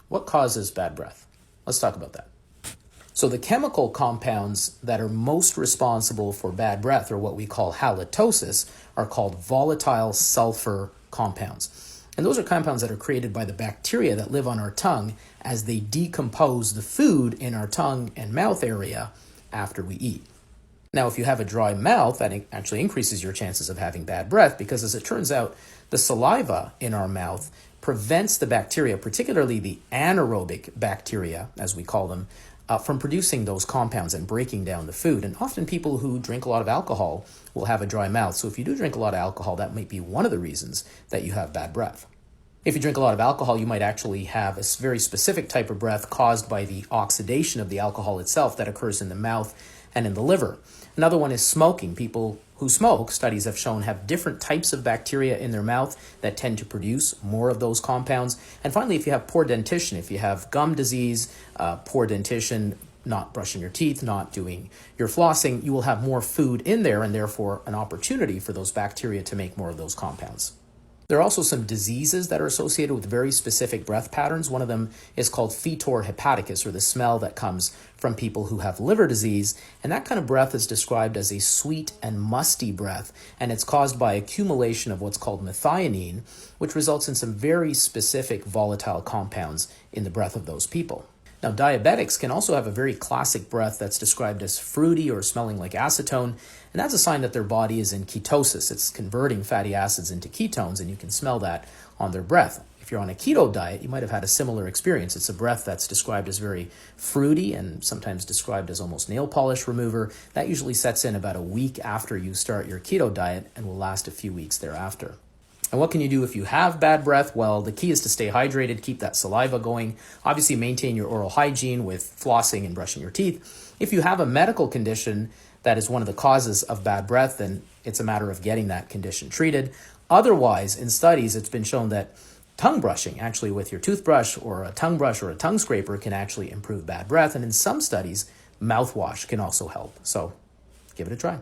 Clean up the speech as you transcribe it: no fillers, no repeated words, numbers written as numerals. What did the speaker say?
What causes bad breath? Let's talk about that. So the chemical compounds that are most responsible for bad breath, or what we call halitosis, are called volatile sulfur compounds. And those are compounds that are created by the bacteria that live on our tongue as they decompose the food in our tongue and mouth area after we eat. Now, if you have a dry mouth, that actually increases your chances of having bad breath because, as it turns out, the saliva in our mouth prevents the bacteria, particularly the anaerobic bacteria, as we call them, from producing those compounds and breaking down the food. And often people who drink a lot of alcohol will have a dry mouth. So if you do drink a lot of alcohol, that might be one of the reasons that you have bad breath. If you drink a lot of alcohol, you might actually have a very specific type of breath caused by the oxidation of the alcohol itself that occurs in the mouth and in the liver. Another one is smoking. People who smoke, studies have shown, have different types of bacteria in their mouth that tend to produce more of those compounds. And finally, if you have poor dentition, if you have gum disease, poor dentition, not brushing your teeth, not doing your flossing, you will have more food in there and therefore an opportunity for those bacteria to make more of those compounds. There are also some diseases that are associated with very specific breath patterns. One of them is called fetor hepaticus, or the smell that comes from people who have liver disease. And that kind of breath is described as a sweet and musty breath. And it's caused by accumulation of what's called methionine, which results in some very specific volatile compounds in the breath of those people. Now, diabetics can also have a very classic breath that's described as fruity or smelling like acetone, and that's a sign that their body is in ketosis. It's converting fatty acids into ketones, and you can smell that on their breath. If you're on a keto diet, you might have had a similar experience. It's a breath that's described as very fruity and sometimes described as almost nail polish remover. That usually sets in about a week after you start your keto diet and will last a few weeks thereafter. And what can you do if you have bad breath? Well, the key is to stay hydrated, keep that saliva going. Obviously, maintain your oral hygiene with flossing and brushing your teeth. If you have a medical condition that is one of the causes of bad breath, then it's a matter of getting that condition treated. Otherwise, in studies, it's been shown that tongue brushing, actually with your toothbrush or a tongue brush or a tongue scraper, can actually improve bad breath. And in some studies, mouthwash can also help. So give it a try.